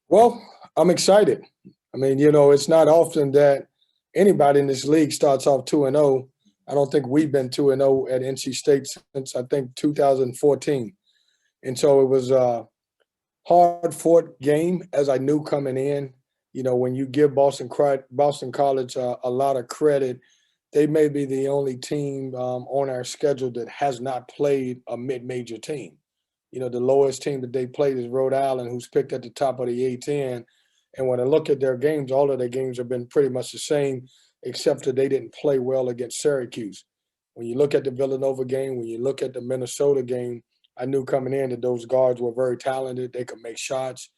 Well, I'm excited. I mean, it's not often that anybody in this league starts off 2-0. I don't think we've been 2-0 at NC State since I think 2014. And so it was a hard fought game as I knew coming in. When you give Boston College a lot of credit, they may be the only team on our schedule that has not played a mid-major team. The lowest team that they played is Rhode Island, who's picked at the top of the A10. And when I look at their games, all of their games have been pretty much the same, except that they didn't play well against Syracuse. When you look at the Villanova game, when you look at the Minnesota game, I knew coming in that those guards were very talented. They could make shots.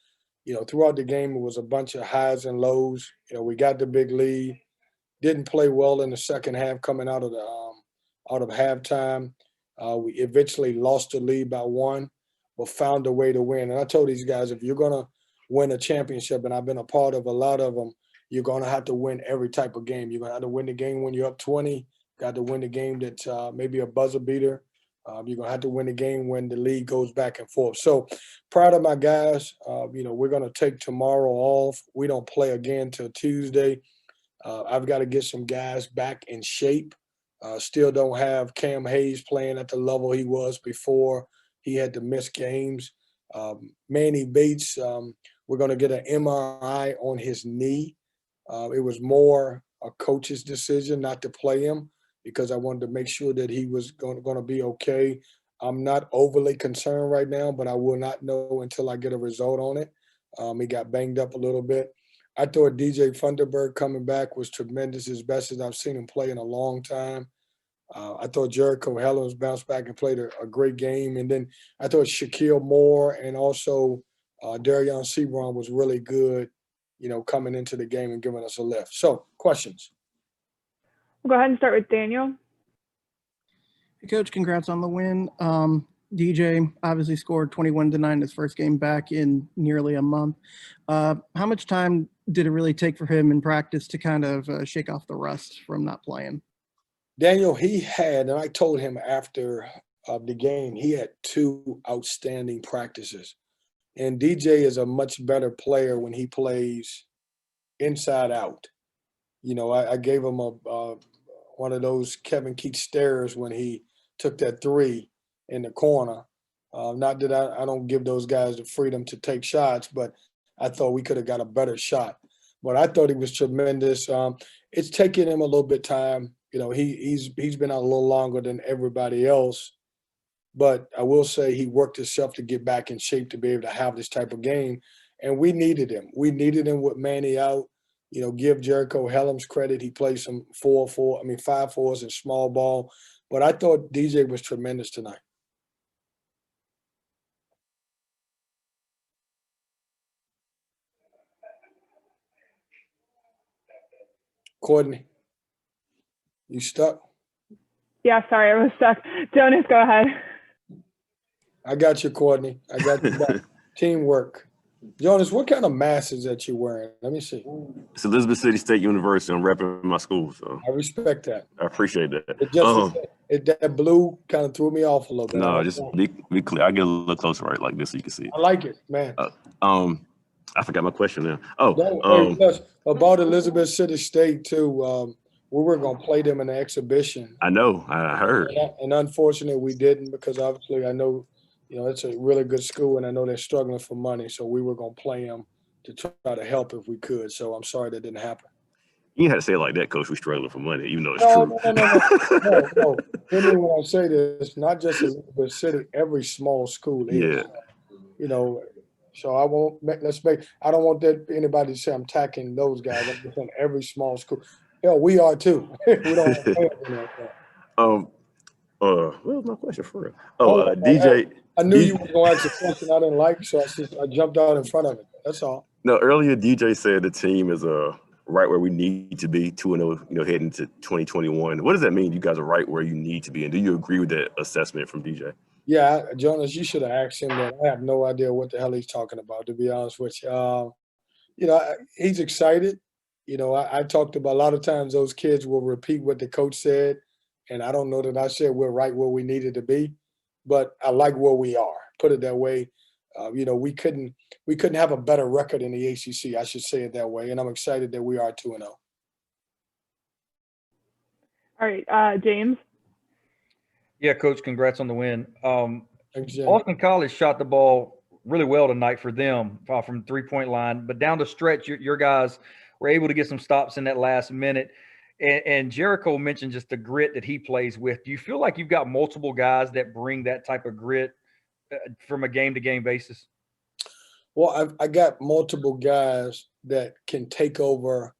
Throughout the game, it was a bunch of highs and lows. We got the big lead, didn't play well in the second half coming out of halftime. We eventually lost the lead by one, but found a way to win. And I told these guys, if you're going to win a championship, and I've been a part of a lot of them, you're going to have to win every type of game. You're going to have to win the game when you're up 20. Got to win the game that's maybe a buzzer beater. You're going to have to win the game when the league goes back and forth. So proud of my guys. We're going to take tomorrow off. We don't play again till Tuesday. I've got to get some guys back in shape. Still don't have Cam Hayes playing at the level he was before he had to miss games. Manny Bates, we're going to get an MRI on his knee. It was more a coach's decision not to play him because I wanted to make sure that he was going to be okay. I'm not overly concerned right now, but I will not know until I get a result on it. He got banged up a little bit. I thought DJ Funderburg coming back was tremendous, as best as I've seen him play in a long time. I thought Jericho Helens bounced back and played a great game. And then I thought Shaquille Moore and also Darion Sebron was really good, coming into the game and giving us a lift. So, questions? We'll go ahead and start with Daniel. Hey, Coach, congrats on the win. DJ obviously scored 21-9 in his first game back in nearly a month. How much time did it really take for him in practice to kind of shake off the rust from not playing? Daniel, he had, and I told him after the game, he had two outstanding practices. And DJ is a much better player when he plays inside out. I gave him one of those Kevin Keatts stares when he took that three in the corner. Not that I don't give those guys the freedom to take shots, but I thought we could have got a better shot. But I thought he was tremendous. It's taken him a little bit time. He's been out a little longer than everybody else. But I will say he worked himself to get back in shape to be able to have this type of game. And we needed him. We needed him with Manny out. Give Jericho Helens credit. He played some 5-4s and small ball. But I thought DJ was tremendous tonight. Courtney, you stuck? Yeah, sorry, I was stuck. Jonas, go ahead. I got you, Courtney. I got you back. Teamwork. Jonas, what kind of mask is that you're wearing? Let me see. It's Elizabeth City State University. I'm repping my school, so I respect that. I appreciate that. That blue kind of threw me off a little bit. No, just be clear. I get a little closer, right, like this, so you can see. I like it, man. I forgot my question now. About Elizabeth City State too. We were going to play them in an exhibition. I know. I heard. And unfortunately, we didn't because obviously I know, it's a really good school and I know they're struggling for money. So we were going to play them to try to help if we could. So I'm sorry that didn't happen. You didn't have to say it like that, Coach. We're struggling for money, even though it's true. No. Hear me when I say this, not just Elizabeth City, every small school is. Yeah. So I won't I don't want anybody to say I'm attacking those guys. I'm just saying every small school. Hell, we are too. We don't have to play like that. What was my question for real? DJ. I knew you were going to ask a question I didn't like, so I jumped out in front of it. That's all. No, earlier DJ said the team is right where we need to be, 2-0, heading to 2021. What does that mean? You guys are right where you need to be, and do you agree with that assessment from DJ? Yeah, Jonas, you should have asked him that. I have no idea what the hell he's talking about, to be honest with you. He's excited. I talked about a lot of times those kids will repeat what the coach said, and I don't know that I said we're right where we needed to be, but I like where we are. Put it that way. You know, we couldn't have a better record in the ACC. I should say it that way. And I'm excited that we are 2-0. All right, James. Yeah, Coach, congrats on the win. Thanks, Jim. Austin College shot the ball really well tonight for them from 3-point line, but down the stretch, your guys were able to get some stops in that last minute. And Jericho mentioned just the grit that he plays with. Do you feel like you've got multiple guys that bring that type of grit from a game-to-game basis? Well, I got multiple guys that can take over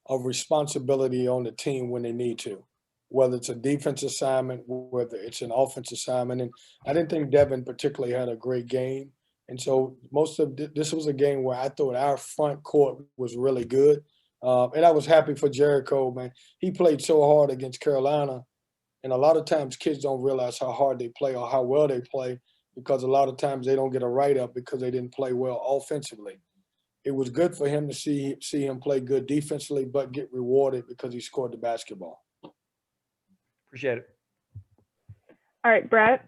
a responsibility on the team when they need to, whether it's a defense assignment, whether it's an offense assignment. And I didn't think Devin particularly had a great game. And so most of this was a game where I thought our front court was really good. And I was happy for Jericho, man. He played so hard against Carolina. And a lot of times kids don't realize how hard they play or how well they play, because a lot of times they don't get a write-up because they didn't play well offensively. It was good for him to see him play good defensively, but get rewarded because he scored the basketball. Appreciate it. All right, Brett.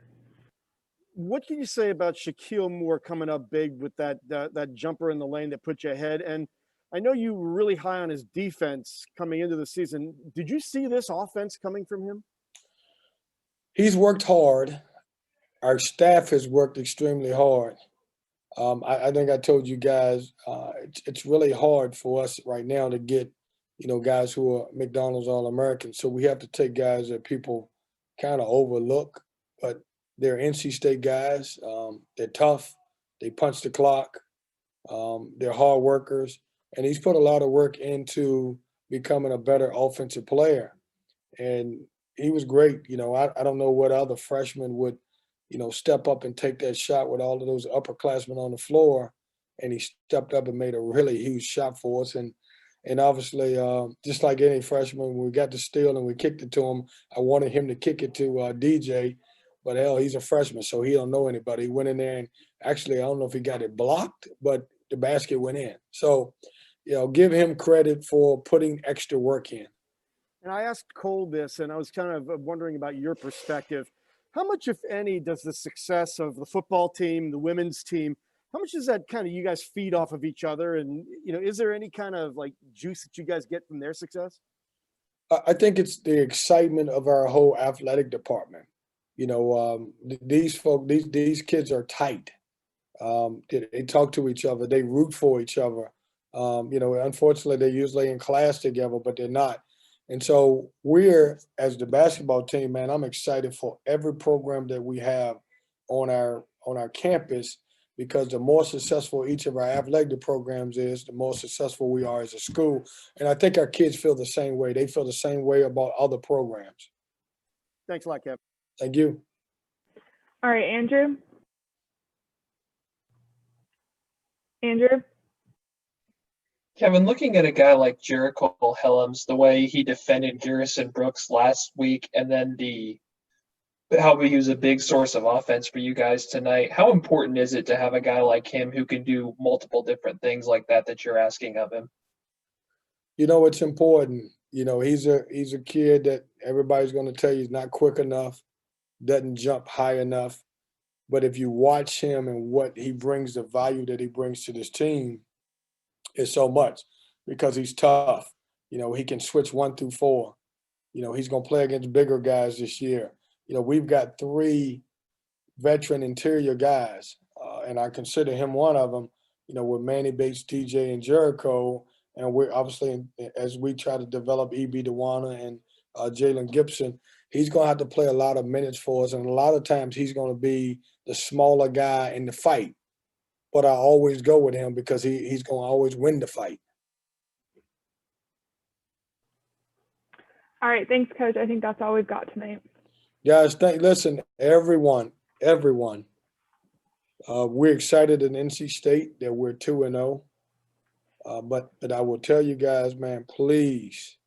What can you say about Shaquille Moore coming up big with that jumper in the lane that put you ahead? And I know you were really high on his defense coming into the season. Did you see this offense coming from him? He's worked hard. Our staff has worked extremely hard. I think I told you guys it's really hard for us right now to get, you know, guys who are McDonald's All-Americans. So we have to take guys that people kind of overlook, but they're NC State guys. They're tough. They punch the clock. They're hard workers. And he's put a lot of work into becoming a better offensive player. And he was great. You know, I don't know what other freshman would, you know, step up and take that shot with all of those upperclassmen on the floor. And he stepped up and made a really huge shot for us. And obviously, just like any freshman, when we got the steal and we kicked it to him, I wanted him to kick it to DJ. But hell, he's a freshman, so he don't know anybody. He went in there and actually, I don't know if he got it blocked, but the basket went in. So, you know, give him credit for putting extra work in. And I asked Cole this, and I was kind of wondering about your perspective. How much, if any, does the success of the football team, the women's team, how much does that kind of you guys feed off of each other? And, you know, is there any kind of like juice that you guys get from their success? I think it's the excitement of our whole athletic department. You know, these kids are tight. They talk to each other. They root for each other. You know, unfortunately, they're usually in class together, but they're not. And so we're, as the basketball team, man, I'm excited for every program that we have on our campus, because the more successful each of our athletic programs is, the more successful we are as a school. And I think our kids feel the same way. They feel the same way about other programs. Thanks a lot, Kevin. Thank you. All right, Andrew. Andrew. Kevin, looking at a guy like Jericho Helens, the way he defended Garrison Brooks last week, and then how he was a big source of offense for you guys tonight, how important is it to have a guy like him who can do multiple different things like that you're asking of him? You know, it's important. You know, he's a kid that everybody's going to tell you he's not quick enough, doesn't jump high enough. But if you watch him and what he brings, the value that he brings to this team is so much, because he's tough. You know, he can switch 1 through 4. You know, he's going to play against bigger guys this year. You know, we've got 3 veteran interior guys, and I consider him one of them, you know, with Manny Bates, DJ, and Jericho. And we're obviously, as we try to develop E.B. Dewana and Jalen Gibson, he's going to have to play a lot of minutes for us. And a lot of times he's going to be the smaller guy in the fight. But I always go with him because he's going to always win the fight. All right, thanks, Coach. I think that's all we've got tonight. Guys, listen, everyone. We're excited in NC State that we're 2-0. But I will tell you guys, man, please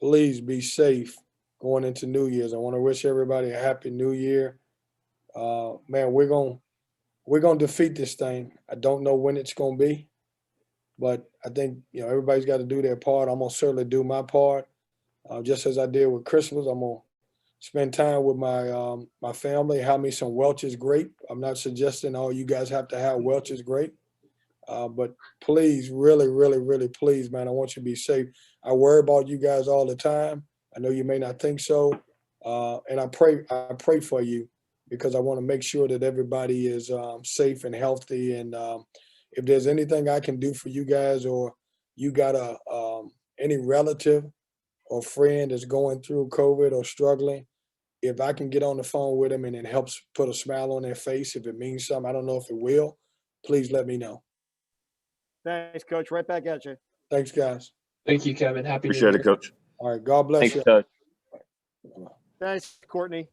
be safe going into New Year's. I want to wish everybody a happy New Year. Man, we're gonna defeat this thing. I don't know when it's gonna be, but I think, you know, everybody's got to do their part. I'm gonna certainly do my part, just as I did with Christmas. I'm gonna spend time with my family, have me some Welch's Grape. I'm not suggesting all you guys have to have Welch's Grape, but please, really, really, really, please, man, I want you to be safe. I worry about you guys all the time. I know you may not think so, and I pray for you because I want to make sure that everybody is safe and healthy. And if there's anything I can do for you guys, or you got any relative or friend that's going through COVID or struggling, if I can get on the phone with them and it helps put a smile on their face, if it means something, I don't know if it will, please let me know. Thanks, Coach. Right back at you. Thanks, guys. Thank you, Kevin. Happy New Appreciate Year. it, Coach. All right. God bless Thanks, you. Coach. Thanks, Courtney.